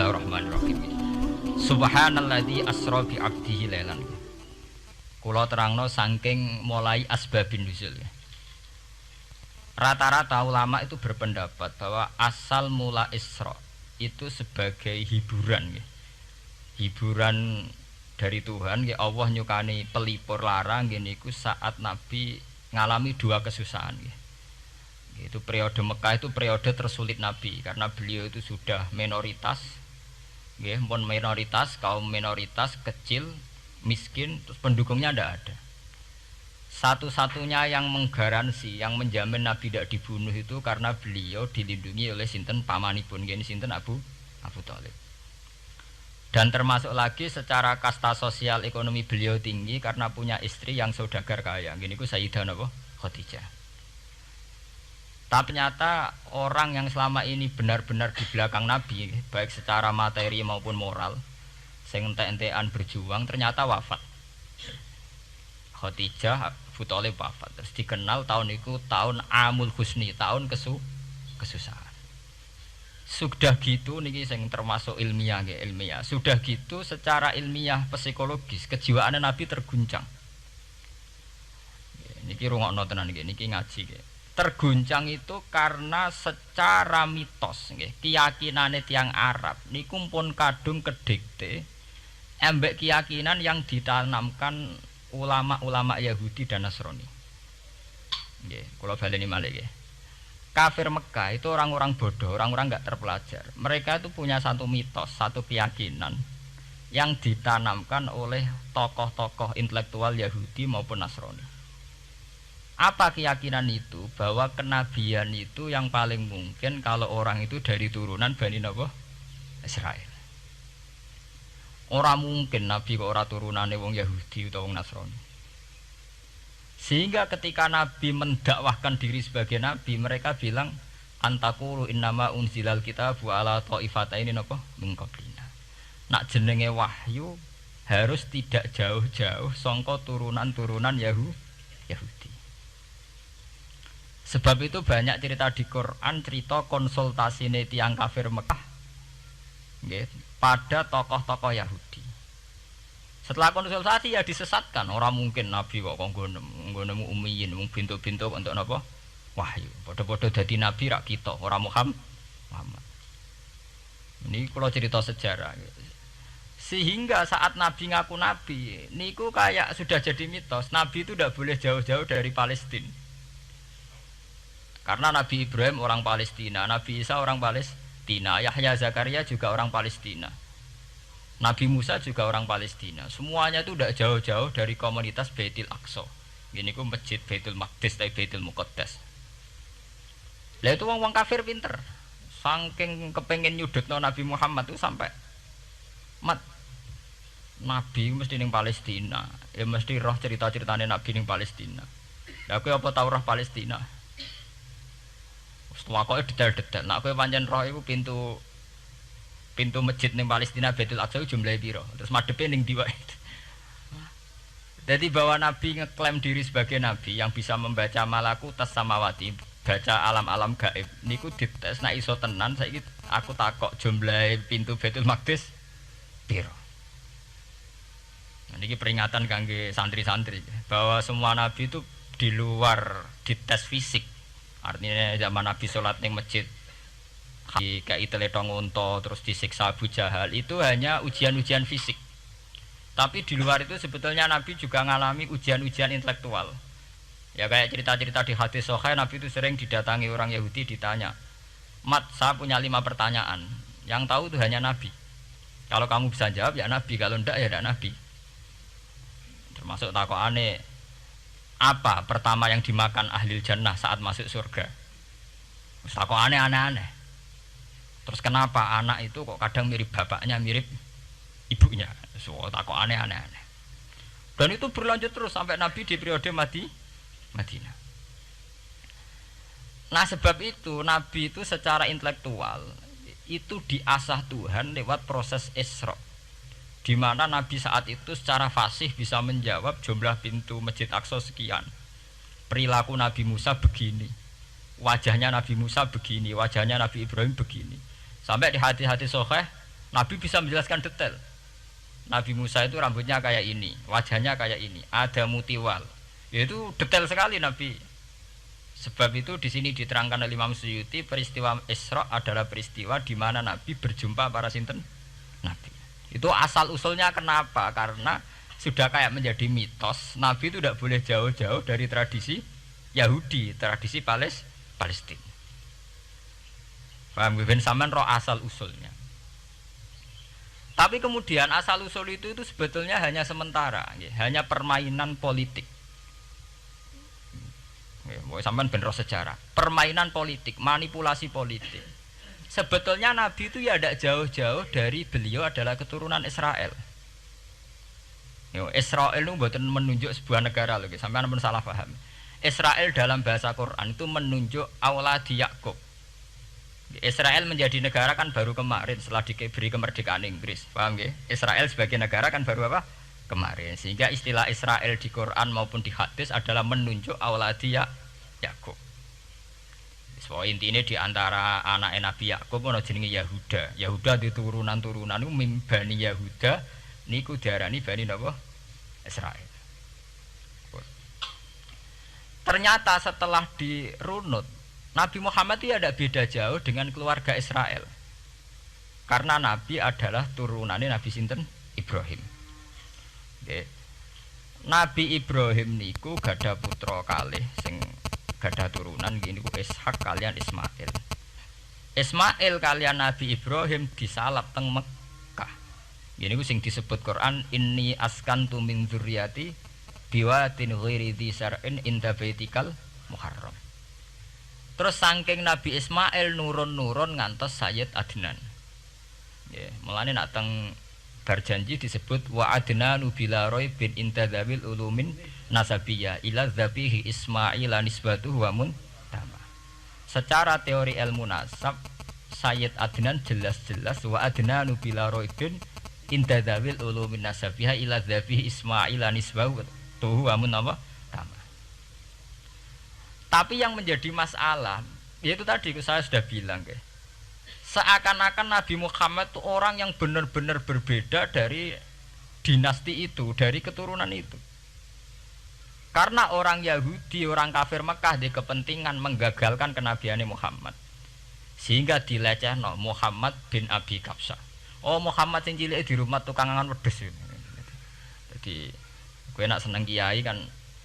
Bismillahirrahmanirrahim. Subhanalladzi asra bi 'abdihi lailan. Kula terangno saking mulai asbabun nuzul. Rata-rata ulama itu berpendapat bahwa asal mula Isra itu sebagai hiburan. Hiburan dari Tuhan, Allah nyukani pelipur larang niku saat Nabi ngalami dua kesusahan. Itu periode Mekah itu periode tersulit Nabi karena beliau itu sudah minoritas, kaum minoritas kecil, miskin, terus pendukungnya tidak ada. Satu-satunya yang menggaransi, yang menjamin Nabi tidak dibunuh itu karena beliau dilindungi oleh sinten pamanipun, sinten Abu Thalib. Dan termasuk lagi secara kasta sosial ekonomi beliau tinggi karena punya istri yang saudagar kaya. Gini ku Sayyidah Khadijah. Tapi ternyata orang yang selama ini benar-benar di belakang Nabi, baik secara materi maupun moral, sing entek-entekan berjuang, ternyata wafat. Khadijah Abu Thalib wafat. Terus dikenal tahun itu tahun Amul Husni, tahun kesusahan. Sudah gitu niki sing termasuk ilmiah. Sudah gitu secara ilmiah psikologis kejiwaan Nabi terguncang. Niki rungokno tenan niki ngaji. Terguncang itu karena secara mitos keyakinane tiang Arab niku pun kadung kedikte embek keyakinan yang ditanamkan ulama-ulama Yahudi dan Nasrani. Nggih, kula baleni malih nggih. Kafir Mekah itu orang-orang bodoh, orang-orang enggak terpelajar. Mereka itu punya satu mitos, satu keyakinan yang ditanamkan oleh tokoh-tokoh intelektual Yahudi maupun Nasrani. Apa keyakinan itu? Bahwa kenabian itu yang paling mungkin kalau orang itu dari turunan Bani Israel. Orang mungkin Nabi kok ora turunane wong Yahudi utawa wong Nasrani. Sehingga ketika Nabi mendakwahkan diri sebagai Nabi, mereka bilang antakulu innama unzilal kitabu ala ta'ifataini min qablina. Nak jenenge wahyu harus tidak jauh-jauh sangka turunan-turunan Yahudi. Sebab itu banyak cerita di Quran, cerita konsultasi tiang kafir Mekah pada tokoh-tokoh Yahudi. Setelah konsultasi ya disesatkan. Orang mungkin Nabi kok nemu ummiyin, bintu-bintu untuk apa? Wahyu. Podo-podo dadi Nabi rak kita, orang Muhammad. Ini kalau cerita sejarah. Sehingga saat Nabi ngaku Nabi, niku kayak sudah jadi mitos. Nabi itu tidak boleh jauh-jauh dari Palestina. Karena Nabi Ibrahim orang Palestina, Nabi Isa orang Palestina, Yahya Zakaria juga orang Palestina, Nabi Musa juga orang Palestina. Semuanya itu tidak jauh-jauh dari komunitas Baitul Aqsa. Ini ku masjid Baitul Maqdis atau Baitul Muqaddas. Lah itu wong kafir pinter, saking kepengen nyudutno Nabi Muhammad itu sampai Nabi mesti ning Palestina, ya mesti roh cerita-ceritane Nabi ning Palestina. Lah kowe apa tau roh Palestina? Wakoke detail-detail. Nek kowe pancen roh iku pintu masjid ning Palestina Baitul Aqsa jumlahe pira? Terus madhepe ning ndi wae. Jadi bahwa Nabi ngeklaim diri sebagai Nabi yang bisa membaca malakutas samawati, baca alam-alam gaib. Niku dites nek iso tenan saiki aku takok jumlahe pintu Baitul Maqdis pira. Nah, niki peringatan kangge santri-santri bahwa semua nabi itu di luar dites fisik. Artinya zaman Nabi sholat di masjid kayak teletong unta terus disiksa Abu Jahal itu hanya ujian-ujian fisik. Tapi di luar itu sebetulnya Nabi juga mengalami ujian-ujian intelektual. Ya kayak cerita-cerita di hadis Sahih, Nabi itu sering didatangi orang Yahudi ditanya, "Mat, saya punya 5 pertanyaan. Yang tahu itu hanya Nabi. Kalau kamu bisa jawab ya Nabi, kalau enggak ya tidak Nabi." Termasuk takokane, apa pertama yang dimakan ahli jannah saat masuk surga? Kok aneh-aneh. Terus kenapa anak itu kok kadang mirip bapaknya, mirip ibunya? So, kok aneh-aneh. Dan itu berlanjut terus sampai Nabi di periode Madinah. Nah sebab itu Nabi itu secara intelektual itu diasah Tuhan lewat proses Isra. Di mana Nabi saat itu secara fasih bisa menjawab jumlah pintu Masjid Aqsa sekian. Perilaku Nabi Musa begini, wajahnya Nabi Musa begini, wajahnya Nabi Ibrahim begini. Sampai di hati-hati Sahih Nabi bisa menjelaskan detail. Nabi Musa itu rambutnya kayak ini, wajahnya kayak ini, ada mutiwal. Itu detail sekali Nabi. Sebab itu di sini diterangkan oleh Imam Suyuti, peristiwa Isra adalah peristiwa di mana Nabi berjumpa para sinten Nabi. Itu asal usulnya kenapa? Karena sudah kayak menjadi mitos, Nabi itu tidak boleh jauh-jauh dari tradisi Yahudi, tradisi Palestina. Paham ben sampean roh asal usulnya. Tapi kemudian asal usul itu sebetulnya hanya sementara, hanya permainan politik. Mau sampean ben roh sejarah, permainan politik, manipulasi politik. Sebetulnya Nabi itu ya tidak jauh-jauh dari beliau adalah keturunan Israel. Israel itu bukan menunjuk sebuah negara loh, sampean pun salah paham. Israel dalam bahasa Quran itu menunjuk auladi Yakub. Israel menjadi negara kan baru kemarin setelah diberi kemerdekaan Inggris, paham ya? Israel sebagai negara kan baru apa? Kemarin. Sehingga istilah Israel di Quran maupun di hadis adalah menunjuk auladi Yakub. So intinya di antara anak Nabi Yakub ono jenenge Yahuda. Yahuda di turunan-turunan itu Bani Yahuda niku diarani Bani napa? Israel. Ternyata setelah dirunut Nabi Muhammad itu tidak beda jauh dengan keluarga Israel. Karena Nabi adalah turunannya Nabi sinten Ibrahim. Oke. Nabi Ibrahim niku gada putra kalih sing gada turunan gini ku Ishak kalian Ismail. Ismail kalian Nabi Ibrahim disalap teng Mekah. Gini ku sing disebut Quran inni askantu min dzurriyyati biwatin ghairi dzi sar'in inda baitikal muharram. Terus saking Nabi Ismail nurun-nurun ngantos Sayyid Adnan. Ya, mulane nak teng berjanji disebut wa adnanu bila bin intadzabil ulumin nasabiyah ila dzabihi Ismail nisbatuhu wa muntama. Secara teori ilmu nasab Sayyid Adnan jelas-jelas wa adnanu bila bin intadzabil ulumin nasabiyah ila dzabihi Ismail nisbatuhu wa muntama. Tapi yang menjadi masalah, yaitu tadi saya sudah bilang, seakan-akan Nabi Muhammad itu orang yang benar-benar berbeda dari dinasti itu, dari keturunan itu. Karena orang Yahudi, orang kafir Mekah di kepentingan menggagalkan kenabian Muhammad, sehingga dilecehno Muhammad bin Abi Kabsah. Oh Muhammad sing cilik di rumah tukangan wedhus. Jadi, gue nak seneng kiai kan.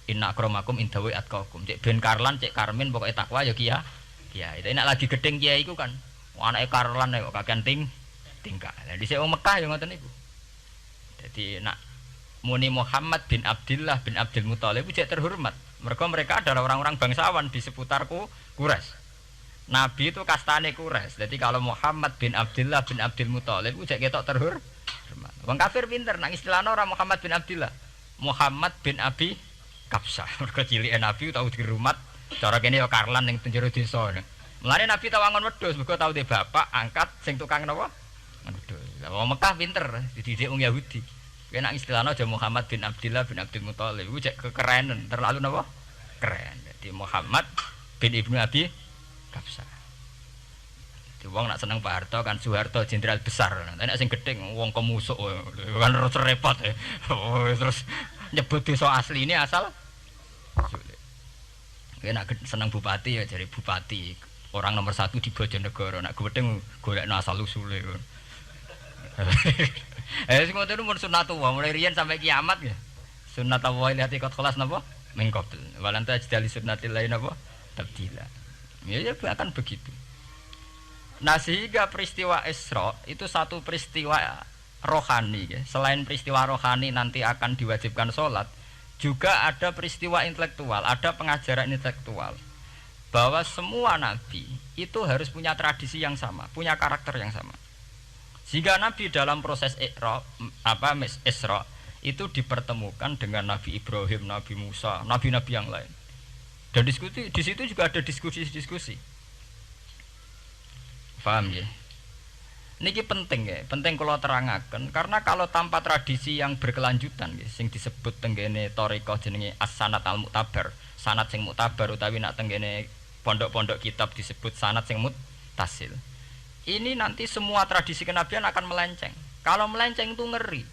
Inna akramakum indawi atqakum. Cek ben Karlan, cek Karmin pokoke takwa ya kiai. Itu nek lagi gedeng kiai iku kan. Anake Karlan kok kakean tingkah. Lah dhisik wong Mekah ya ngoten niku. Dadi nak muni Muhammad bin Abdullah bin Abdul Muthalib cek terhormat. Mereka adalah orang-orang bangsawan di seputarku Quraisy. Nabi itu kastane Quraisy. Jadi kalau Muhammad bin Abdullah bin Abdul Muthalib cek ketok terhormat. Wong kafir pinter nang istilahna ora Muhammad bin Abdullah. Muhammad bin Abi Kabsah, mergo cilike Nabi tau dirumat, cara kene ya Karlan ning penjara desa. Mulane Nabi tau angon wedhus, mergo tau de bapak angkat sing tukang napa? Wedhus. Lah wong Mekah pinter, dididik wong Yahudi. Kuwi nek istilahna aja Muhammad bin Abdullah bin Abdul Muthalib, iku cek kekerenan, terlalu napa? Keren. Jadi Muhammad bin Ibnu Abi Kabsah. Di wong nak seneng Pak Harto kan Soeharto jenderal besar. Nek sing gedhe wong kemusuk kan terus repot. Terus nyebut desa asli ini asal nak seneng bupati ya jadi bupati orang nomor 1 di Bojonegoro nak gedeng golekno asal usule sing ngoten mun sunatullah mulai riyen sampai kiamat ya sunatullah lihat ikut kelas napa mengkobel walanta jadi sunnatil lain napa tabdila ya akan begitu. Nah sehingga peristiwa Isra itu satu peristiwa rohani ya. Selain peristiwa rohani nanti akan diwajibkan sholat, juga ada peristiwa intelektual, ada pengajaran intelektual bahwa semua nabi itu harus punya tradisi yang sama, punya karakter yang sama. Sehingga nabi dalam proses Isra itu dipertemukan dengan Nabi Ibrahim, Nabi Musa, nabi-nabi yang lain. Dan diskusi di situ juga ada diskusi-diskusi. Paham ya? Niki penting ya, penting kalau terangaken karena kalau tanpa tradisi yang berkelanjutan ya, sing disebut tenggene thariqah jenenge as-sanad al-mu'tabar, sanad sing mu'tabar utawi nak tenggene pondok-pondok kitab disebut sanad sing muttasil. ini nanti semua tradisi kenabian akan melenceng. Kalau melenceng itu ngeri.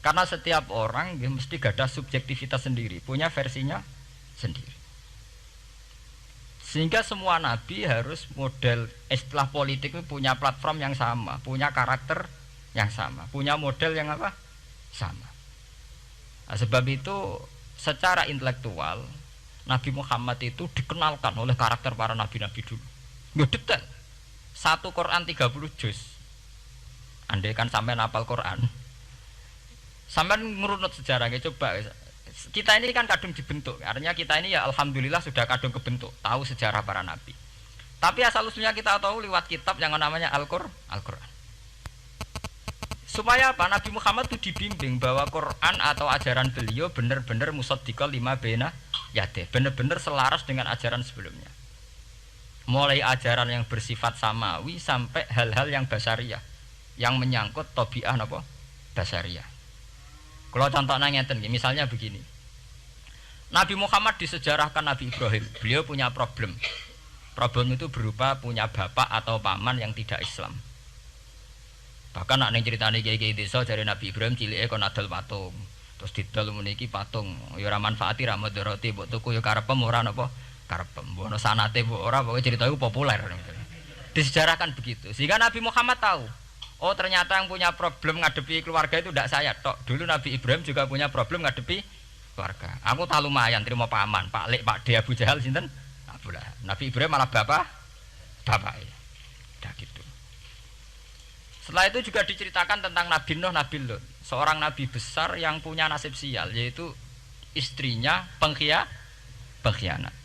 Karena setiap orang ya, mesti gada subjektivitas sendiri, punya versinya sendiri. Sehingga semua nabi harus model istilah politik itu punya platform yang sama, punya karakter yang sama, punya model yang apa? Sama. Nah, sebab itu secara intelektual Nabi Muhammad itu dikenalkan oleh karakter para nabi-nabi dulu. Nggak detail. Satu Quran 30 juz. Andai kan sampai hafal Quran. Sampai ngurunut sejarahnya coba. Kita ini kan kadung dibentuk. Artinya kita ini ya alhamdulillah sudah kadung kebentuk, tahu sejarah para nabi. Tapi asal usulnya kita tahu lewat kitab yang namanya Al-Quran. Supaya apa? Nabi Muhammad itu dibimbing bahwa Quran atau ajaran beliau benar-benar musaddiqal lima baina yadeh, benar-benar selaras dengan ajaran sebelumnya. Mulai ajaran yang bersifat samawi sampai hal-hal yang basariyah, yang menyangkut tabiah napa? Basariyah. Kalau contohnya ngeten, misalnya begini. Nabi Muhammad disejarahkan Nabi Ibrahim, beliau punya problem. Problem itu berupa punya bapak atau paman yang tidak Islam. Bahkan nak ning critane kiai-kiai desa dari Nabi Ibrahim cilike kon adol patung. Terus didol meniki patung, ya ora manfaati ra mudarati, mbok tuku ya karepem ora napa karepem. Mbok ono sanate mbok ora, pokoke cerita iku populer. Disejarahkan begitu. Sehingga Nabi Muhammad tahu, oh ternyata yang punya problem ngadepi keluarga itu tidak saya tok. Dulu Nabi Ibrahim juga punya problem ngadepi keluarga. Aku tak lumayan terima paman, Pak Lek, Pak De, Abu Jahal sinten? Abu Lahab. Nabi Ibrahim malah bapaknya. Dah gitu. Setelah itu juga diceritakan tentang Nabi Nuh, Nabi Lut, seorang nabi besar yang punya nasib sial, yaitu istrinya pengkhianat.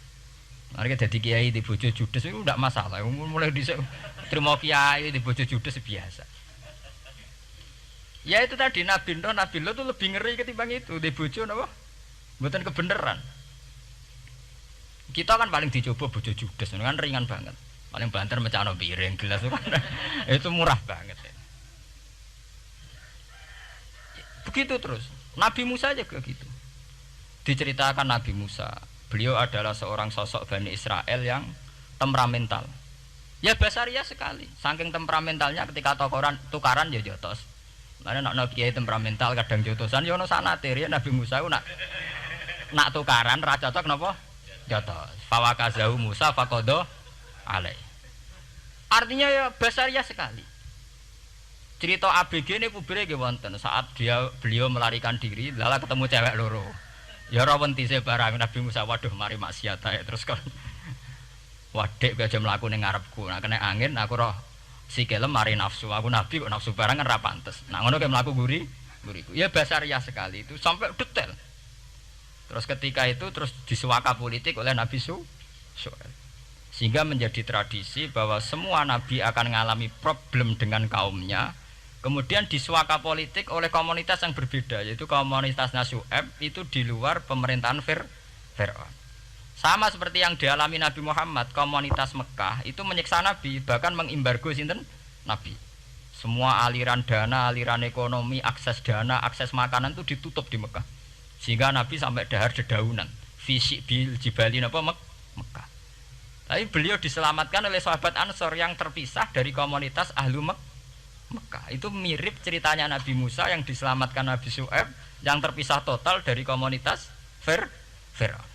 Mereka jadi kiai di bojo judes itu tidak masalah. Mulai dhisik terima kiai di bojo judes biasa. Ya itu tadi Nabi Nuh, Nabi Lut itu lebih ngeri ketimbang itu di bojo napa? Mboten kebenaran. Kita kan paling dicoba bojo judes, kan ringan banget. Paling banter mecano piring gelas itu murah banget. Begitu terus. Nabi Musa juga gitu. Diceritakan Nabi Musa, beliau adalah seorang sosok Bani Israel yang temperamental. Ya basariah sekali. Saking temperamentalnya ketika tukaran ya jotos. Karena nak kiai temperamental kadang jotosan ya ono sanate ya Nabi Musa ku nak tukaran ra cocok napa? Jotos. Fawakazahu Musa faqada alai. Artinya ya basariah sekali. Cerita ABG ini pubire nggih wonten saat beliau melarikan diri lala ketemu cewek loro. Ya ora wentise barang Nabi Musa, waduh mari maksiat ae terus kon. Wadek aja mlaku ning ngarepku. Nah kena angin aku roh sikile mari nafsu. Aku nabi kok nafsu barang kan ora pantes. Nah ngono kayak mlaku guriku. Ya basariah sekali itu sampai detail. Terus ketika itu terus disuaka politik oleh Nabi Syuaib. Sehingga menjadi tradisi bahwa semua nabi akan mengalami problem dengan kaumnya, kemudian disuaka politik oleh komunitas yang berbeda, yaitu komunitas Syuaib itu di luar pemerintahan Fir'aun. Sama seperti yang dialami Nabi Muhammad, komunitas Mekah itu menyiksa Nabi, bahkan mengimbargo sinten Nabi. Semua aliran dana, aliran ekonomi, akses dana, akses makanan itu ditutup di Mekah. Sehingga Nabi sampai dahar dedaunan, fisik bil jibali napa Mekah. Tapi beliau diselamatkan oleh sahabat Ansor yang terpisah dari komunitas Ahlu Mekah. Itu mirip ceritanya Nabi Musa yang diselamatkan Nabi Syuaib yang terpisah total dari komunitas Fir'aun.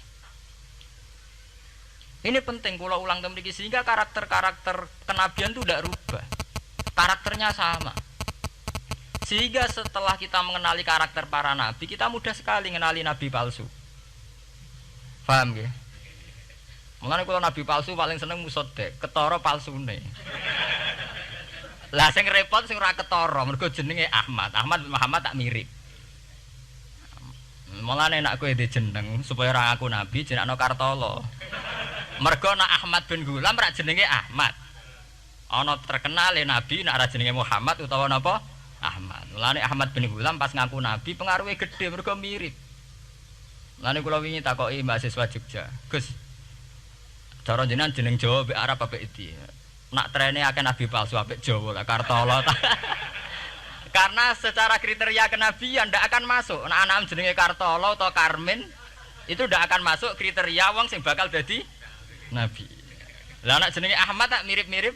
Ini penting kalau ulang temriki sehingga karakter-karakter kenabian itu tidak rubah. Karakternya sama. Sehingga setelah kita mengenali karakter para nabi, kita mudah sekali mengenali nabi palsu. Paham ya? Mulane kalau nabi palsu paling seneng musodek, ketara palsune. Lah sing repot sing ora ketara, mergo jenenge Ahmad. Ahmad Muhammad tak mirip. Mulane nek kowe ndek jeneng supaya ora ngaku nabi jenengno Kartolo. Mergo nek Ahmad bin Gulam rak jenenge Ahmad. Ana terkenal nabi nek ora jenenge Muhammad utawa napa? Ahmad. Mulane Ahmad bin Gulam pas ngaku nabi pengaruhe gedhe mergo mirip. Mulane kula wingi takoki mahasiswa Jogja, Gus, cara jenengan jeneng Jawa mbek Arab apa iki? Nak trene akeh nabi palsu apik Jawa lah Kartolo. Karena secara kriteria kenabian ndak akan masuk. Nek anak jenenge Kartolo atau Karmin itu ndak akan masuk kriteria wong sing bakal dadi nabi. Lah anak jenenge Ahmad tak mirip-mirip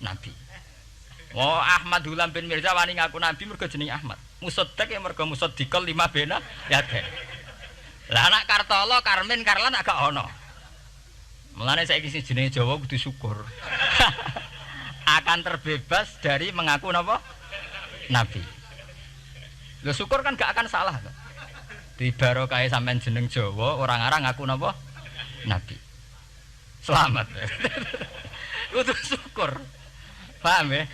nabi. Oh Ahmad Hulam bin Mirza wani ngaku nabi mergo jenenge Ahmad. Musaddiq ya mergo musaddiqal lima bena ya teh. Lah anak Kartolo, Karmin, Karlan agak ono. Mulane saiki sing jenenge Jawa kudu syukur. Akan terbebas dari mengaku napa? Nabi. Lho syukur kan gak akan salah. Di barokah sampean jeneng Jawa orang arang ngaku napa? Nabi. Selamat. Kudu syukur. Paham ya?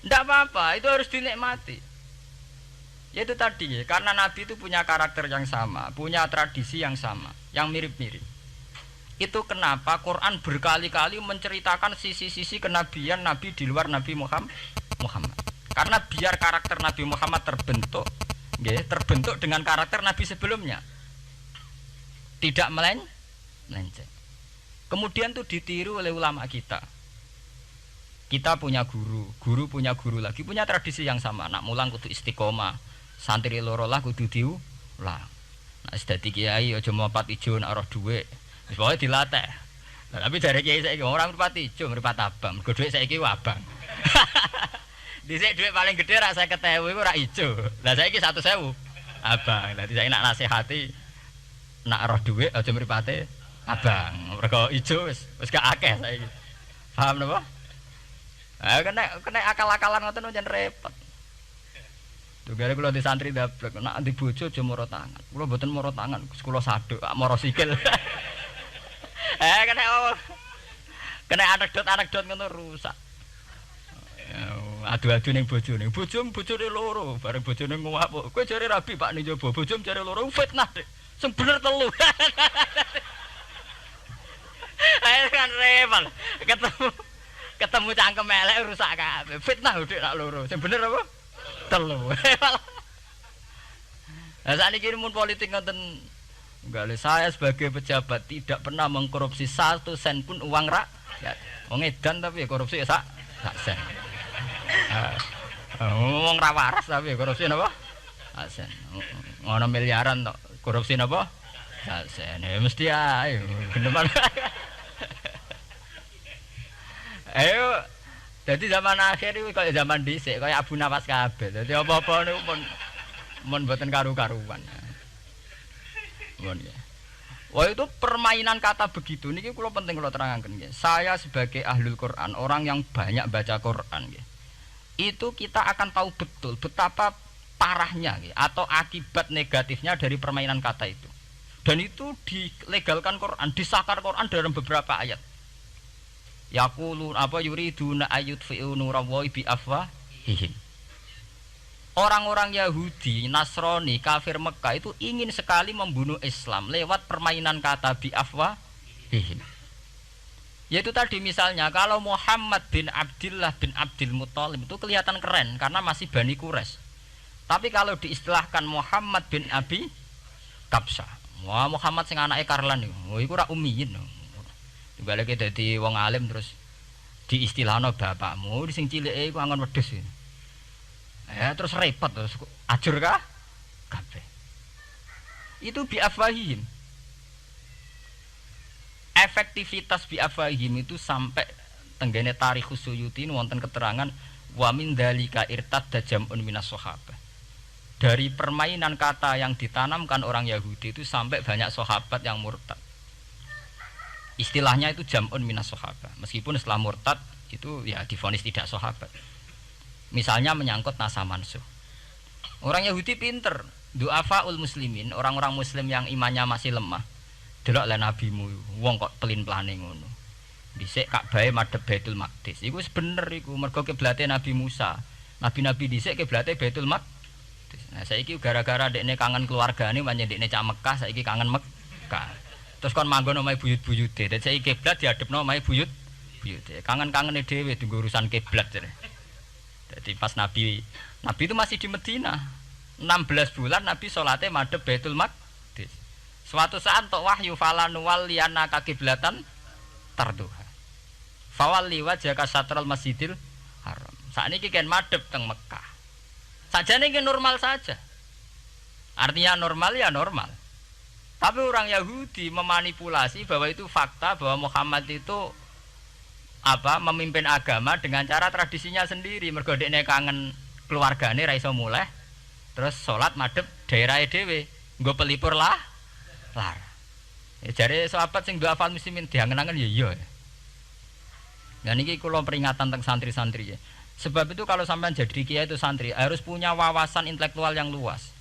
Tidak apa-apa, itu harus dinikmati. Ya itu tadi ya, karena Nabi itu punya karakter yang sama, punya tradisi yang sama, yang mirip-mirip. Itu kenapa Quran berkali-kali menceritakan sisi-sisi kenabian Nabi di luar Nabi Muhammad. Karena biar karakter Nabi Muhammad terbentuk, ya, terbentuk dengan karakter Nabi sebelumnya. Tidak melenceng. Kemudian itu ditiru oleh ulama kita. Kita punya guru punya guru lagi, punya tradisi yang sama. Nak mulang kudu istiqomah, santri loro lah kudu diulang. Nak sedadi kiai aja mripat ijo nak roh dhuwit. Wis pokoke dilatih. Nah, tapi dari kiai saiki orang mripat ijo, mripat abang. Mergo dhuwit saiki abang. Dhisik dhuwit paling gedhe rak 50.000 iku rak ijo. Lah saiki 100.000 abang. Dadi saiki nak nasihati nak roh dhuwit aja mripate abang. Mergo ijo wis gak akeh saiki. Paham napa? Kena akal-akalan ngoten njen repot. Tugale kula di santri dablek, nek di bojo aja moro tangan. Kula mboten moro tangan, kula saduk, moro sikil. Kena anekdot ngono rusak. Adu-adu ning bojone. Bojone loro, bareng bojone nguap. Kowe jare rabi Pak Nijobo, bojom jare loro fitnah, Dik. Sing bener telu. Ayo kan repot. Ketemu cangkem elek rusak kabeh. Fitnah udik nak loro. Sing bener apa? Telu. Lah sakniki mun politik ngoten enggak saya sebagai pejabat tidak pernah mengkorupsi 1 sen pun uang rakyat. Wong edan tapi ya korupsi ya sak sen. Ngomong ra waras tapi ya korupsi napa? Sak sen. Ngono miliaran tok. Korupsi napa? Sak sen. Ya mesti ae. Geneman. Ayo, jadi zaman akhir itu kayak zaman dhisik, kayak Abu Nawas kabeh. Jadi apa-apa niku mun mboten karu-karuan. Mun ya. Wah itu permainan kata begitu niki kula penting kula terangaken nggih. Saya sebagai ahlul Quran, orang yang banyak baca Quran nggih. Itu kita akan tahu betul betapa parahnya nggih atau akibat negatifnya dari permainan kata itu. Dan itu dilegalkan Quran, disahkan Quran dalam beberapa ayat. Yaqulun apa yuriduna ayutfi'u nurallahi bi afwahihim. Orang-orang Yahudi, Nasrani, kafir Mekah itu ingin sekali membunuh Islam lewat permainan kata bi afwahihim. Yaitu tadi misalnya kalau Muhammad bin Abdullah bin Abdul Muthalib itu kelihatan keren karena masih Bani Quraisy. Tapi kalau diistilahkan Muhammad bin Abi Kabsah, wah Muhammad sing anake Karlan niku, iku ora ummiyin. Balik dadi wong alim terus diistilahno bapakmu sing cilike iku angon wedhus. Ya terus repot terus ajur kah? Kabeh. Itu bi afwahihim. Efektivitas bi afwahihim itu sampai tenggene Tarikhus Suyuti wonten keterangan wa min dzalika irtadda jam'un minas sahabah. Dari permainan kata yang ditanamkan orang Yahudi itu sampai banyak sahabat yang murtad. Istilahnya itu jam'un minas sahabah. Meskipun setelah murtad itu ya divonis tidak sahabat. Misalnya menyangkut nasa mansuh. Orang Yahudi pinter, du'afaul muslimin, orang-orang muslim yang imannya masih lemah. Delok le nabimu, wong kok pelin-pelane ngono. Dhisik Ka'bah madhep Baitul Maqdis. Iku wis bener iku, mergo kiblate Nabi Musa. Nabi-nabi dhisik kiblate Baitul Maqdis. Nah, saiki gara-gara dekne kangen keluargane pancen dekne cak Mekah, saiki kangen Mekah. Terus kon manggon omahe buyut-buyute. Dadi saiki kiblat diadepno omahe buyute. Kangen-kangene dhewe tunggu urusan kiblat jare. Jadi pas Nabi itu masih di Medina. 16 bulan Nabi salate madhep Baitul Maqdis. Suatu saat tok wahyu falan walliyana kiblatan tarduha. Fawalli wajhaka satral Masjidil Haram. Sakniki kan madhep teng Mekah. Sajane iki normal saja. Artinya normal ya normal. Tapi orang Yahudi memanipulasi bahwa itu fakta bahwa Muhammad itu memimpin agama dengan cara tradisinya sendiri. Mergo dekne kangen keluargane ra iso muleh. Terus salat madhep daerahe dhewe. Nggo pelipur lah. Ya jare sahabat sing duwe hafal muslimin diangen-angen ya iya. Nah niki kula peringatan tentang santri-santri ya. Sebab itu kalau sampean jadi kiai itu santri harus punya wawasan intelektual yang luas.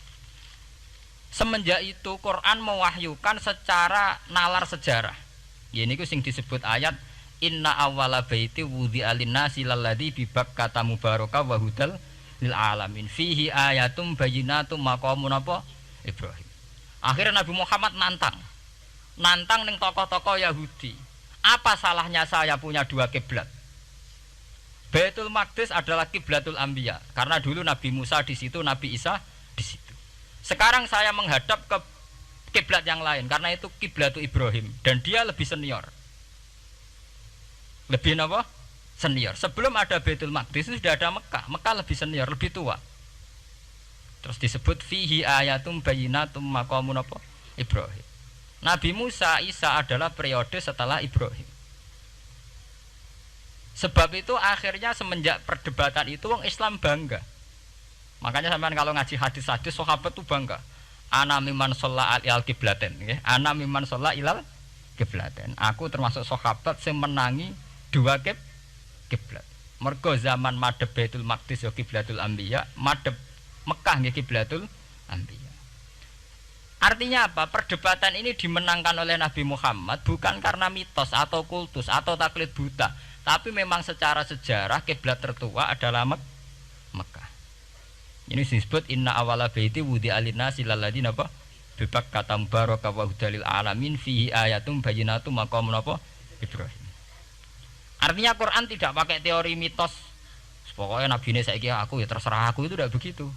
Semenjak itu Quran mewahyukan secara nalar sejarah. Ya niku sing disebut ayat inna awwala baiti wudi'a lin-nasi lalladzi bi Bakkata mubarakah wa hudal lil alamin fihi ayatum bayyinatum maqamun apa Ibrahim. Akhirnya Nabi Muhammad nantang ning tokoh-tokoh Yahudi. Apa salahnya saya punya dua kiblat? Baitul Maqdis adalah kiblatul anbiya karena dulu Nabi Musa di situ, Nabi Isa di situ. Sekarang saya menghadap ke kiblat yang lain karena itu kiblatul Ibrahim dan dia lebih senior. Lebih apa? Senior. Sebelum ada Baitul Maqdis itu sudah ada Mekah. Mekah lebih senior, lebih tua. Terus disebut fihi ayatum bayyinatum maqamun apa? Ibrahim. Nabi Musa, Isa adalah periode setelah Ibrahim. Sebab itu akhirnya semenjak perdebatan itu orang Islam bangga. Makanya sampean kalau ngaji hadis-hadis sahabat itu bangga. Ana mimman shalla ilal qiblaten, nggih. Ana mimman shalla ilal qiblaten. Aku termasuk sahabat sing menangi dua kiblat. Mergo zaman madhep Baitul Maqdis ya kiblatul anbiya, madhep Mekah nggih kiblatul anbiya. Artinya apa? Perdebatan ini dimenangkan oleh Nabi Muhammad bukan karena mitos atau kultus atau taklid buta, tapi memang secara sejarah kiblat tertua adalah Mekah. Ini disebut inna awala baiti wudi'a lin-nasi lalladzi napa bi Bakkata mubarakah wa hudalil alamin fihi ayatum bayyinatum maqamun apa Ibrahim. Artinya Quran tidak pakai teori mitos. Pokoknya Nabi ini saiki aku ya terserah aku, itu tidak begitu.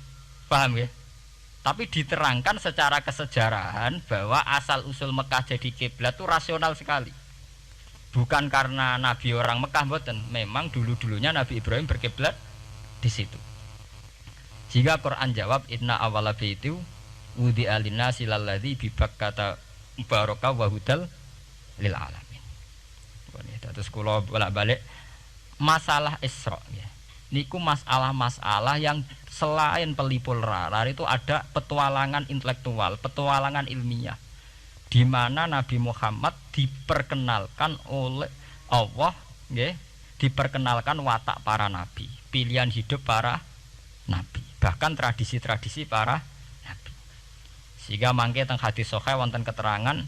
Paham ya? Tapi diterangkan secara kesejarahan bahwa asal usul Mekah jadi kiblat itu rasional sekali. Bukan karena Nabi orang Mekah mboten, memang dulu-dulunya Nabi Ibrahim berkiblat di situ. Jika Quran jawab inna awwala baiti wudi'a lin-nasi lalladzi bi Bakkata mubarakah wa hudal lil alamin. Terus kula bolak-balik masalah Isra ya. Niku masalah-masalah yang selain pelipur rarar itu ada petualangan intelektual, petualangan ilmiah, di mana Nabi Muhammad diperkenalkan oleh Allah, nggih, diperkenalkan watak para nabi, pilihan hidup para nabi, bahkan tradisi-tradisi para nabi. Sehingga mangke teng hadis sahih wonten keterangan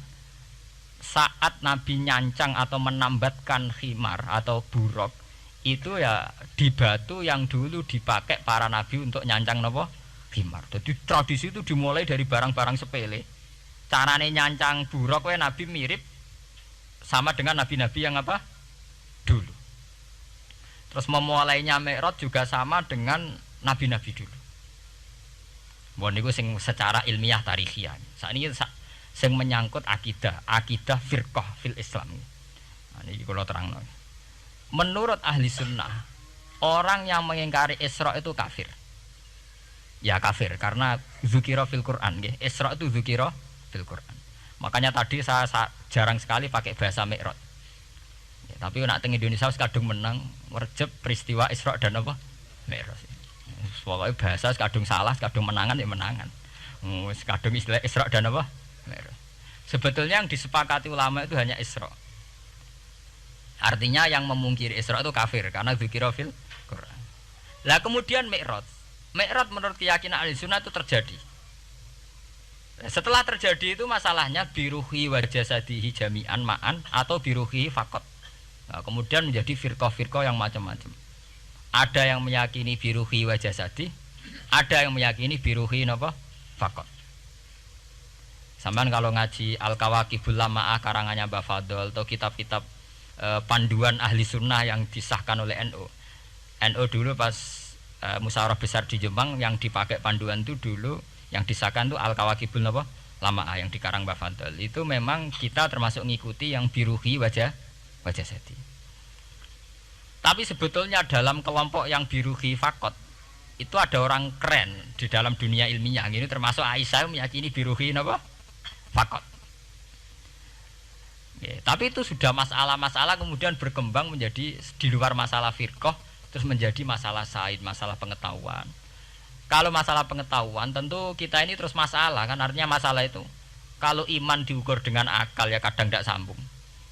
saat Nabi nyancang atau menambatkan khimar atau buruk itu ya di batu yang dulu dipakai para nabi untuk nyancang napa khimar. Jadi tradisi itu dimulai dari barang-barang sepele. Carane nyancang buruk we nabi mirip sama dengan nabi-nabi yang apa? Dulu. Terus memulainya Mi'raj juga sama dengan nabi-nabi dulu. Mohon niku sing secara ilmiah tarikhiyah. Sakniki sing menyangkut akidah firqah fil Islam. Nah, ini kalau terang. Menurut ahli sunnah, orang yang mengingkari Isra itu kafir. Ya kafir karena dzukira fil Quran. Isra itu dzukira fil Quran. Makanya tadi saya jarang sekali pakai bahasa Mi'raj. Ya, tapi nak teng Indonesia kadung menang merjep peristiwa Isra dan apa Mi'raj. Pokoknya bahasa kadung salah, kadung menangan ya menangan. Kadung istilah Isra dan apa sebetulnya yang disepakati ulama itu hanya Isra. Artinya yang memungkiri Isra itu kafir karena dzikra fil Quran. Lah kemudian Mi'raj menurut keyakinan Ahlussunnah itu terjadi. Setelah terjadi itu masalahnya biruhi wa jasadihi jami'an ma'an atau biruhi faqat. Nah, kemudian menjadi firqah-firqah yang macam-macam. Ada yang meyakini biruhi wa jasadi, ada yang meyakini biruhi napa faqat. Sampeyan kalau ngaji Al-Kawakibul Lamaah karangannya Mbah Fadl atau kitab-kitab panduan ahli sunnah yang disahkan oleh NU. NU dulu pas musyawarah besar di Jepang yang dipakai panduan itu dulu yang disahkan itu Al-Kawakibul Lamaah yang dikarang Mbah Fadl. Itu memang kita termasuk ngikuti yang biruhi wajah seti. Tapi sebetulnya dalam kelompok yang biruhi fakot itu ada orang keren di dalam dunia ilmiah. Ini termasuk Aisyah meyakini biruhi napa? Fakot. Ya, tapi itu sudah masalah-masalah kemudian berkembang menjadi di luar masalah firqah terus menjadi masalah said, masalah pengetahuan. Kalau masalah pengetahuan tentu kita ini terus masalah kan artinya masalah itu. Kalau iman diukur dengan akal ya kadang tidak sambung.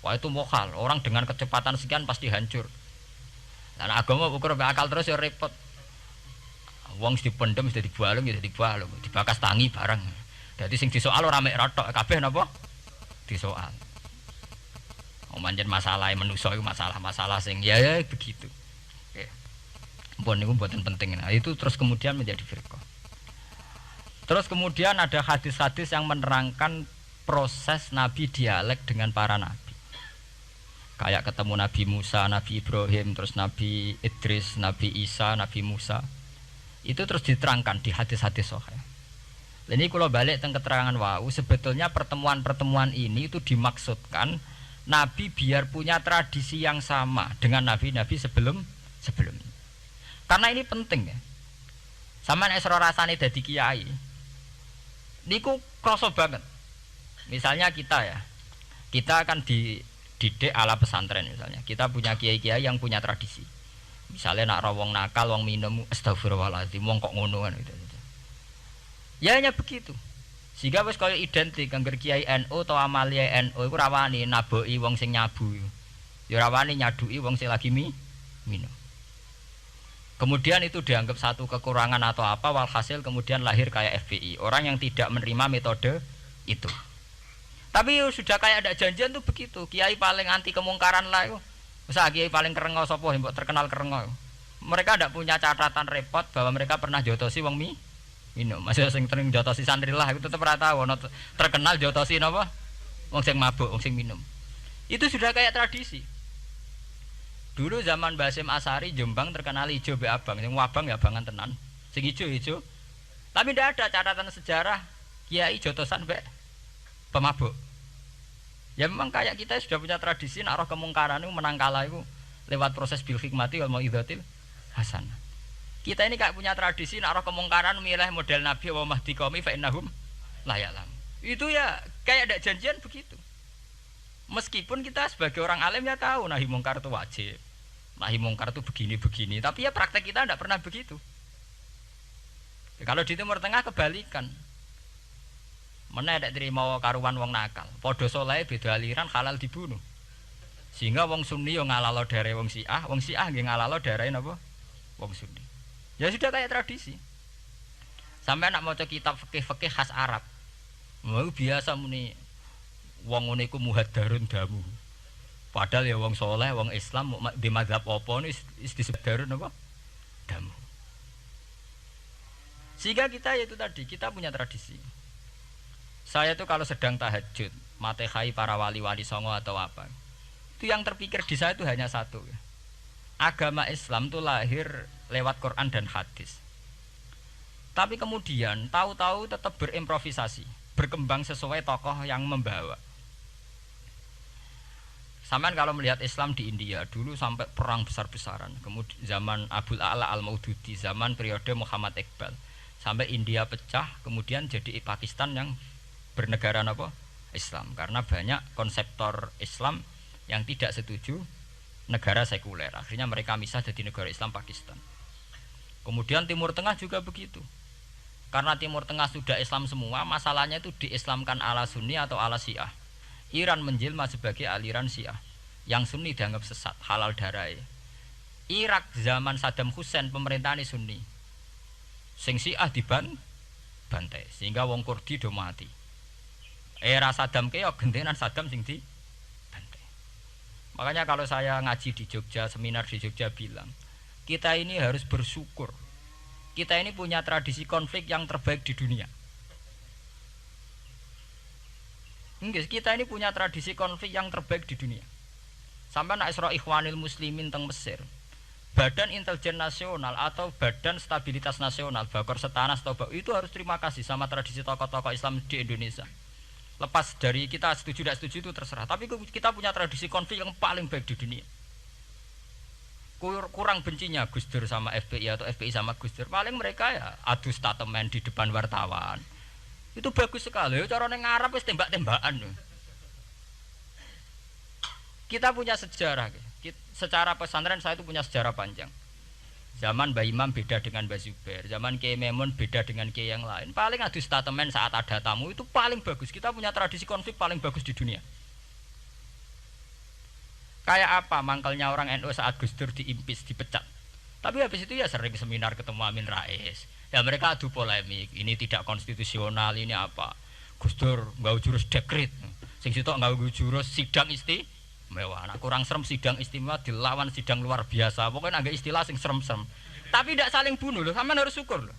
Wah itu mokal, orang dengan kecepatan sekian pasti hancur. Dan agama ukur akal terus ya repot. Wong dipendem sudah dibalung ya dibalung, dibakas tangi bareng. Jadi sing disoal ora mek rotok kabeh napa? Disoal. Manjen masalah manusia itu masalah-masalah sing ya begitu. Oke. Mpun niku mboten penting. Nah, itu terus kemudian menjadi firqah. Terus kemudian ada hadis-hadis yang menerangkan proses Nabi dialek dengan para nabi. Kayak ketemu Nabi Musa, Nabi Ibrahim, terus Nabi Idris, Nabi Isa, Nabi Musa. Itu terus diterangkan di hadis-hadis sahih. Ini kalau balik tentang keterangan wau, sebetulnya pertemuan-pertemuan ini itu dimaksudkan Nabi biar punya tradisi yang sama dengan nabi-nabi sebelumnya. Karena ini penting ya. Sama nek sira rasane dadi kiai. Niku krasa banget. Misalnya kita ya. Kita akan dididik ala pesantren misalnya. Kita punya kiai-kiai yang punya tradisi. Misalnya nak rawong nakal, wong minum astagfirullahaladzim, wong kok ngono kan gitu. Ya hanya begitu. Sehingga wis kaya identik angger kiai NU atau amalia NU iku rawani naboki wong sing nyabu. Ya rawani nyaduki wong sing lagi minum. Kemudian itu dianggap satu kekurangan atau apa walhasil kemudian lahir kayak FPI. Orang yang tidak menerima metode itu. Tapi sudah kayak ada janjian tuh begitu. Kiai paling anti kemungkaran lah itu. Masa kiai paling kerengo sapa mbok terkenal kerengo. Mereka tidak punya catatan repot bahwa mereka pernah jotosi wong minum. Masih sing sering jotosi santri lah itu tetep ora tau ono terkenal jotosi napa? Wong sing mabuk, wong sing minum. Itu sudah kayak tradisi. Dulu zaman Basim Asari Jombang terkenal ijo be abang, sing abang ya abangan tenan. Sing ijo. Tapi tidak ada catatan sejarah kiai jotosan be pemabuk. Ya memang kayak kita sudah punya tradisi nek roh kemungkaran itu menang kalah itu lewat proses bil hikmati wal mau'izatil hasanah. Kita ini kayak punya tradisi nak roh kemungkaran milih model Nabi wa mahdi qaumi fa innahum la ya'lam. Itu ya kayak ada janjian begitu. Meskipun kita sebagai orang alim ya tahu nahi mungkar itu wajib. Nahi mungkar itu begini-begini, tapi ya praktek kita tidak pernah begitu. Ya, kalau di Timur Tengah kebalikan. Mana ada terima karuan wong nakal. Padha saleh beda aliran halal dibunuh. Sehingga wong Sunni yo ngalalo dare wong Syiah nggih ngalalo dare napa? Wong Sunni. Ya sudah kayak tradisi. Sampai nak maca kitab fikih-fikih khas Arab. Mau biasa muni wong ngene iku muhaddarun damu. Padahal ya wong soleh, wong Islam di mazhab apa ini disebut darun apa? Damu. Sehingga kita itu tadi, kita punya tradisi. Saya tuh kalau sedang tahajud, matehai para wali-wali songo atau apa. Itu yang terpikir di saya itu hanya satu. Agama Islam itu lahir lewat Quran dan hadis. Tapi kemudian tahu-tahu tetap berimprovisasi, berkembang sesuai tokoh yang membawa. Sampean kalau melihat Islam di India dulu sampai perang besar-besaran, kemudian zaman Abul A'la Al-Maududi, zaman periode Muhammad Iqbal, sampai India pecah, kemudian jadi Pakistan yang bernegara apa? Islam, karena banyak konseptor Islam yang tidak setuju negara sekuler. Akhirnya mereka misah jadi negara Islam Pakistan. Kemudian Timur Tengah juga begitu. Karena Timur Tengah sudah Islam semua, masalahnya itu diislamkan ala Sunni atau ala Syiah. Iran menjelma sebagai aliran Syiah. Yang Sunni dianggap sesat, halal darai. Irak zaman Saddam Hussein pemerintahan Sunni. Sing Syiah dibantai sehingga wong Kurdi do mati. Era Saddam keyo gentenan Saddam sing dibantai. Makanya kalau saya ngaji di Jogja, seminar di Jogja bilang, kita ini harus bersyukur. Kita ini punya tradisi konflik yang terbaik di dunia. Enggak, kita ini punya tradisi konflik yang terbaik di dunia. Sampai nak Isra Ikhwanil Muslimin teng Mesir, Badan Intelijen Nasional atau Badan Stabilitas Nasional, Bakor Setanas atau itu harus terima kasih sama tradisi tokoh-tokoh Islam di Indonesia. Lepas dari kita setuju tidak setuju itu terserah. Tapi kita punya tradisi konflik yang paling baik di dunia. Kurang bencinya Gus Dur sama FPI atau FPI sama Gus Dur. Paling mereka ya adu statement di depan wartawan. Itu bagus sekali. Cara nang Arab wis tembak-tembakan. Kita punya sejarah. Secara pesantren saya itu punya sejarah panjang. Zaman Mbah Imam beda dengan Mbah Zubair, zaman Kiai Memun beda dengan Kiai yang lain. Paling adu statement saat ada tamu itu paling bagus. Kita punya tradisi konflik paling bagus di dunia. Kayak apa mangkalnya orang NU saat Gus Dur diimpis, dipecat. Tapi habis itu ya sering seminar ketemu Amin Rais. Ya mereka adu polemik, ini tidak konstitusional, ini apa. Gus Dur nggak jurus dekret. Sing sitok nggak jurus sidang mewah, nah, kurang serem sidang istimewa dilawan sidang luar biasa. Pokoknya agak istilah sing serem-serem. Tapi tidak saling bunuh loh, sampean harus syukur loh.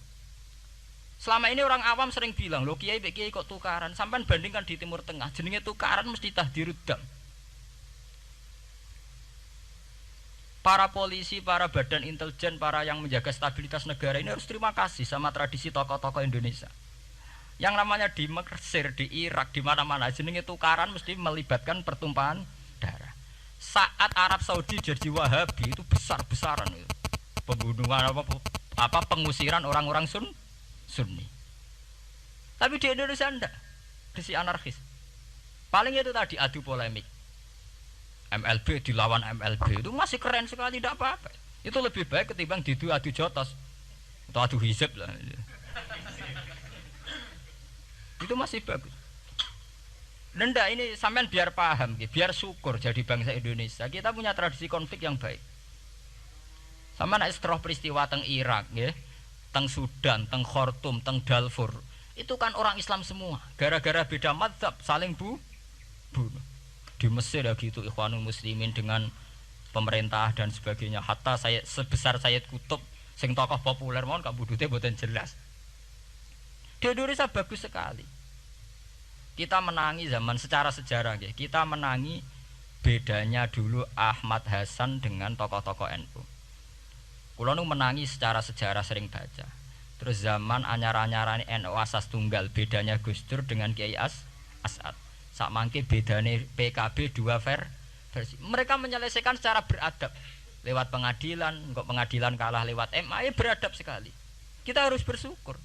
Selama ini orang awam sering bilang, "Loh kiai kiai kok tukaran?" Sampean bandingkan di Timur Tengah, jenenge tukaran mesti tahdirudam. Para polisi, para badan intelijen, para yang menjaga stabilitas negara ini harus terima kasih sama tradisi tokoh-tokoh Indonesia. Yang namanya di Mesir, di Irak, di mana-mana jenenge tukaran mesti melibatkan pertumpahan darah. Saat Arab Saudi jadi Wahabi itu besar-besaran itu. Pembunuhan apa pengusiran orang-orang Sunni. Tapi di Indonesia enggak. Tradisi anarkis. Paling itu tadi adu polemik. MLB dilawan MLB itu masih keren sekali, tidak apa-apa. Itu lebih baik ketimbang adu jotos atau adu hizib lah. Itu masih bagus. Nenda ini sampean biar paham, biar syukur jadi bangsa Indonesia. Kita punya tradisi konflik yang baik. Sama nek setelah peristiwa teng Irak, teng Sudan, teng Khartoum, teng Darfur, itu kan orang Islam semua. Gara-gara beda mazhab saling bunuh. Di Mesir ya gitu, Ikhwanul Muslimin dengan pemerintah dan sebagainya. Hatta saya sebesar Sayyid Qutb, sing tokoh populer mohon gak budute mboten jelas. Di Indonesia bagus sekali. Kita menangi zaman secara sejarah, kita menangi bedanya dulu Ahmad Hasan dengan tokoh-tokoh NU. Kulo nu menangi secara sejarah sering baca. Terus zaman anyar-anyarane NU asas tunggal, bedanya Gus Dur dengan Kiai As'ad. Sak mangke bedane PKB dua versi. Mereka menyelesaikan secara beradab. Lewat pengadilan, kok pengadilan kalah lewat MA, beradab sekali. Kita harus bersyukur.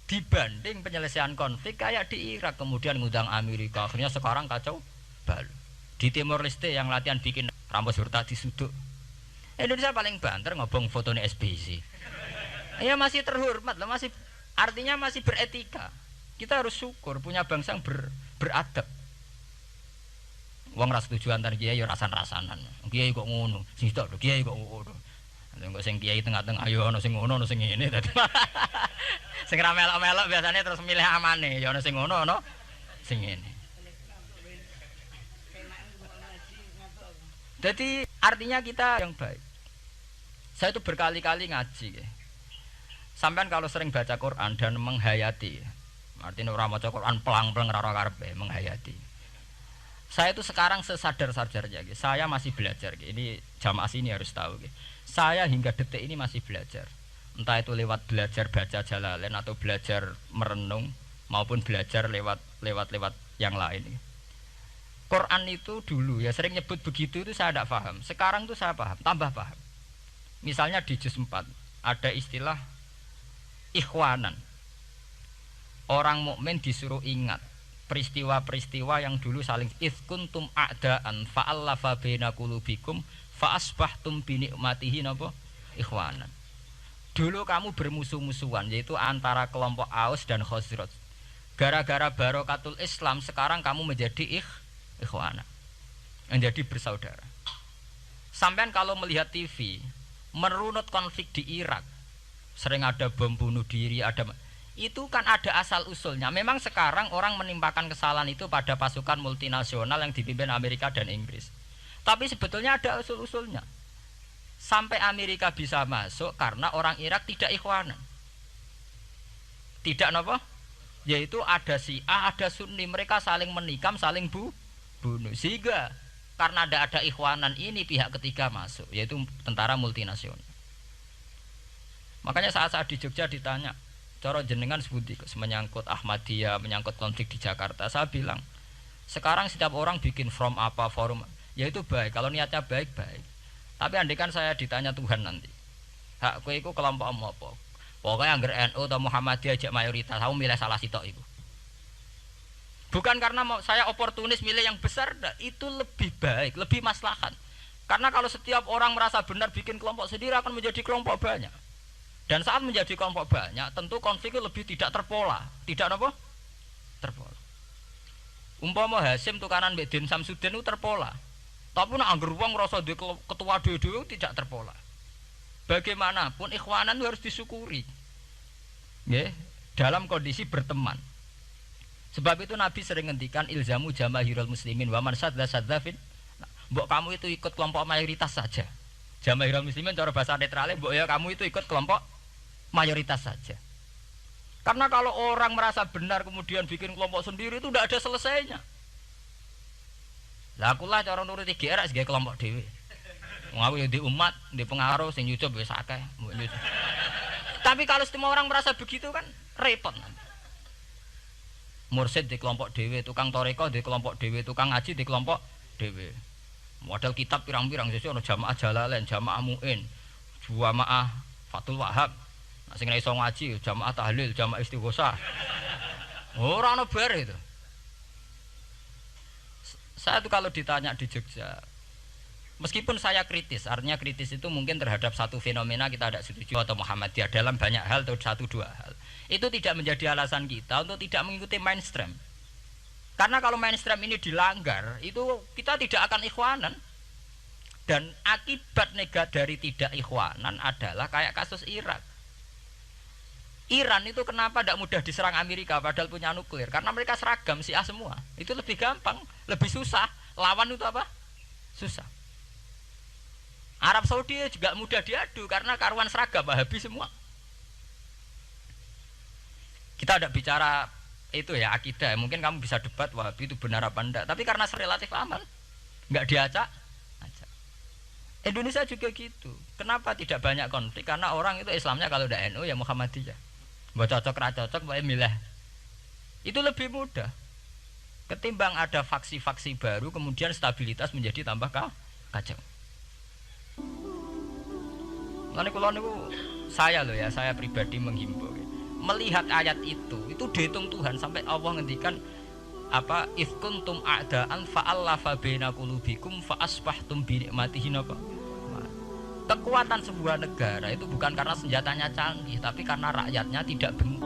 Dibanding penyelesaian konflik kayak di Irak kemudian ngundang Amerika, akhirnya sekarang kacau balau. Di Timor Leste yang latihan bikin rambut Hurta disuduk, Indonesia paling banter ngobong fotonya SBC. Ya masih terhormat lah, masih artinya masih beretika. Kita harus syukur punya bangsa yang beradab. Wong ras tujuan antar kiai ya rasan-rasanan. Kiai kok ngono, sing tok lho kiai kok ngono. Engko sing kiai tengah-tengah ayo ana sing ngono ana sing ngene dadi. Sing ra melok-melok biasanya terus milih amane, ya ana sing ngono ana sing ngene. Jadi artinya kita yang baik. Saya itu berkali-kali ngaji. Sampean kalau sering baca Quran dan menghayati, artinya orang baca Quran pelang-pelang ora karepe menghayati. Saya itu sekarang sesadar-sadarnya, saya masih belajar. Ini jamaah sini harus tahu. Saya hingga detik ini masih belajar. Entah itu lewat belajar baca Jalalain atau belajar merenung maupun belajar lewat yang lain. Quran itu dulu ya sering nyebut begitu itu saya tidak paham. Sekarang itu saya paham, tambah paham. Misalnya di juz 4 ada istilah ikhwanan. Orang mukmin disuruh ingat peristiwa-peristiwa yang dulu saling kuntum a'daan fa'allafa baina qulubikum fa'asbahtum bi nikmatihi napa ikhwanan. Dulu kamu bermusuh-musuhan yaitu antara kelompok Aus dan Khazraj. Gara-gara barokatul Islam sekarang kamu menjadi ikhwanan. Menjadi bersaudara. Sampean kalau melihat TV merunut konflik di Irak, sering ada bom bunuh diri, itu kan ada asal usulnya. Memang sekarang orang menimpakan kesalahan itu pada pasukan multinasional yang dipimpin Amerika dan Inggris. Tapi sebetulnya ada usul-usulnya. Sampai Amerika bisa masuk karena orang Irak tidak ikhwanan. Tidak apa? Yaitu ada Syiah, ada Sunni, mereka saling menikam, saling bunuh. Sehingga karena ada ikhwanan ini pihak ketiga masuk, yaitu tentara multinasional. Makanya saat di Jogja ditanya, cara jenengan sebuti menyangkut Ahmadiyah, menyangkut konflik di Jakarta, saya bilang sekarang setiap orang bikin from apa forum, yaitu baik kalau niatnya baik-baik. Tapi andaikan saya ditanya Tuhan nanti, hak kowe iku kelompok apa? Pokoknya angger NU atau Muhammadiyah aja mayoritas, kamu milih salah sitok iku. Bukan karena mau saya oportunis milih yang besar, itu lebih baik, lebih maslahat. Karena kalau setiap orang merasa benar bikin kelompok sendiri akan menjadi kelompok banyak. Dan saat menjadi kelompok banyak, tentu konfliknya lebih tidak terpola. Tidak apa? Terpola. Umpama Hasim tukaran Mbak Din Samsudin itu terpola. Tapi nak angger wong ngrasa duwe ketua dhewe tidak terpola. Bagaimanapun ikhwanan harus disyukuri. Nggih, dalam kondisi berteman. Sebab itu Nabi sering ngendikan ilzamu jamaahirul muslimin wa man sadza sadzafin. Mbok kamu itu ikut kelompok mayoritas saja. Jamaahirul muslimin cara bahasa netralnya mbok ya kamu itu ikut kelompok mayoritas saja. Karena kalau orang merasa benar kemudian bikin kelompok sendiri itu tidak ada selesainya. Lah akulah cara nuruti GR sebagai kelompok dhewe. Wong aku ya di umat, di pengaruh sing nyucup wis akeh. Tapi kalau semua orang merasa begitu kan repot. Mursid di kelompok dhewe, tukang toreko di kelompok dhewe, tukang ngaji di kelompok dhewe. Model kitab pirang-pirang sesuk ana jamaah Jalalain, jamaah Muin, jamaah Fathul Wahhab. Nek sing ora iso ngaji jamaah tahlil, jamaah istighosah. Ora ana bar itu. Saya tuh kalau ditanya di Jogja, meskipun saya kritis, artinya kritis itu mungkin terhadap satu fenomena kita tidak setuju atau Muhammadiyah dalam banyak hal atau satu dua hal. Itu tidak menjadi alasan kita untuk tidak mengikuti mainstream. Karena kalau mainstream ini dilanggar, itu kita tidak akan ikhwanan. Dan akibat negatif dari tidak ikhwanan adalah kayak kasus Irak. Iran itu kenapa tidak mudah diserang Amerika padahal punya nuklir? Karena mereka seragam Syiah semua. Itu lebih gampang, lebih susah. Lawan itu apa? Susah. Arab Saudi juga mudah diadu karena karuan seragam Wahabi semua. Kita tidak bicara itu ya akidah. Mungkin kamu bisa debat Wahabi itu benar apa enggak. Tapi karena relatif aman, nggak diacak. Indonesia juga gitu. Kenapa tidak banyak konflik? Karena orang itu Islamnya kalau udah NU ya Muhammadiyah. Buat cocok ra cocok bae milih. Itu lebih mudah. Ketimbang ada faksi-faksi baru kemudian stabilitas menjadi tambah kacau. Lan kula niku saya loh ya, saya pribadi menghimbau. Melihat ayat itu dihitung Tuhan sampai Allah ngendikan apa ifkuntum a'daan fa'allafa baina qulubikum fa asbahtum bi nikmatihi napa. Kekuatan sebuah negara itu bukan karena senjatanya canggih, tapi karena rakyatnya tidak benci.